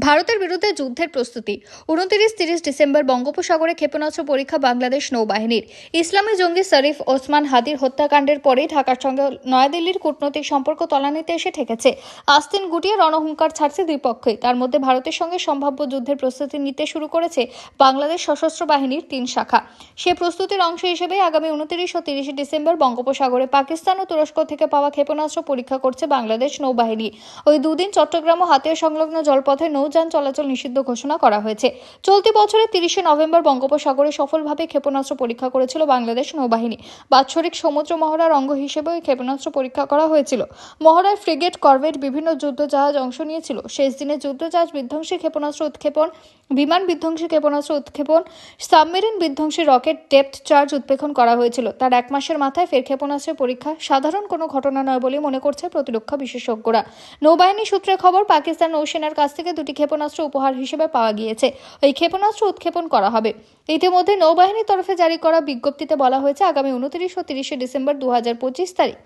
ভারতের বিরুদ্ধে যুদ্ধের প্রস্তুতি 29-30 ডিসেম্বর বঙ্গোপসাগরে ক্ষেপণাস্ত্র পরীক্ষা বাংলাদেশ নৌবাহিনীর। ইসলামী জঙ্গি শরীফ ওসমান হাদির হত্যাকাণ্ডের পরেই ঢাকার সঙ্গে নয়াদিল্লির কূটনৈতিক সম্পর্ক তলানিতে এসে ঠেকেছে। আস্তিন গুটিয়ে রণহুঙ্কার ছাড়ছে দুই পক্ষই। তার মধ্যে ভারতের সঙ্গে সম্ভাব্য যুদ্ধের প্রস্তুতি নিতে শুরু করেছে বাংলাদেশ সশস্ত্র বাহিনীর 3 শাখা। সে প্রস্তুতির অংশ হিসেবে আগামী 29 ও 30 ডিসেম্বর বঙ্গোপসাগরে পাকিস্তান ও তুরস্ক থেকে পাওয়া ক্ষেপণাস্ত্র পরীক্ষা করছে বাংলাদেশ নৌবাহিনী। ওই দুদিন চট্টগ্রাম ও হাতিয়া সংলগ্ন জলপথে নৌযান চলাচল নিষিদ্ধ ঘোষণা করা হয়েছে। চলতি বছরের 30 নভেম্বর বঙ্গোপসাগরে সফলভাবে ক্ষেপণাস্ত্র পরীক্ষা করেছিল বাংলাদেশ নৌবাহিনী। বাৎসরিক সমুদ্র মহড়ার অঙ্গ হিসেবে ওই ক্ষেপণাস্ত্র পরীক্ষা করা হয়েছিল। মহড়ায় ফ্রিগেট, করভেট, বিভিন্ন যুদ্ধজাহাজ অংশ নিয়েছিল। শেষ দিনে যুদ্ধজাহাজ বিধ্বংসী ক্ষেপণাস্ত্র উৎক্ষেপণ, বিমান বিধ্বংসী ক্ষেপণাস্ত্র উৎক্ষেপণ, সাবমেরিন বিধ্বংসী রকেট ডেপথ চার্জ উৎক্ষেপণ করা হয়েছিল। তার এক মাসের মাথায় ফের ক্ষেপণাস্ত্রের পরীক্ষা সাধারণ কোনো ঘটনা নয় বলে মনে করছে প্রতিরক্ষা বিশেষজ্ঞরা। নৌবাহিনী সূত্রে খবর, পাকিস্তান নৌসেনার কাছ থেকে দুটি ক্ষেপণাস্ত্র উপহার হিসেবে পাওয়া গিয়েছে। ওই ক্ষেপণাস্ত্র উৎক্ষেপণ করা হবে। ইতিমধ্যে নৌবাহিনীর তরফে জারি করা বিজ্ঞপ্তিতে বলা হয়েছে, আগামী 29 ও 30 ডিসেম্বর 2025 তারিখ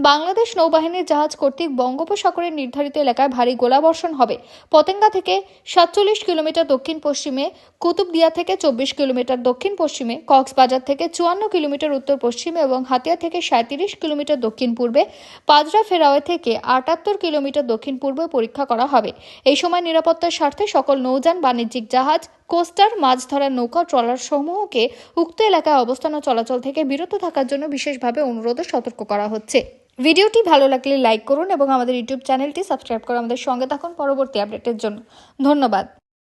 বাংলাদেশ নৌবাহিনীর জাহাজ কর্তৃক বঙ্গোপসাগরের নির্ধারিত এলাকায় ভারী গোলাবর্ষণ হবে। পতেঙ্গা থেকে 47 কিলোমিটার দক্ষিণ পশ্চিমে, কুতুবদিয়া থেকে 24 কিলোমিটার দক্ষিণ পশ্চিমে, কক্সবাজার থেকে 54 কিলোমিটার উত্তর পশ্চিমে এবং হাতিয়া থেকে 37 কিলোমিটার দক্ষিণ পূর্বে, পাজরা ফেরাওয়ে থেকে 78 কিলোমিটার দক্ষিণ পূর্বে পরীক্ষা করা হবে। এই সময় নিরাপত্তার স্বার্থে সকল নৌযান, বাণিজ্যিক জাহাজ, কোস্টার, মাছ ধরার নৌকা, ট্রলার সমূহকে উক্ত এলাকায় অবস্থান ও চলাচল থেকে বিরত থাকার জন্য বিশেষভাবে অনুরোধ ও সতর্ক করা হচ্ছে। ভিডিওটি ভালো লাগলে লাইক করুন এবং আমাদের ইউটিউব চ্যানেলটি সাবস্ক্রাইব করে আমাদের সঙ্গে থাকুন পরবর্তী আপডেটের জন্য। ধন্যবাদ।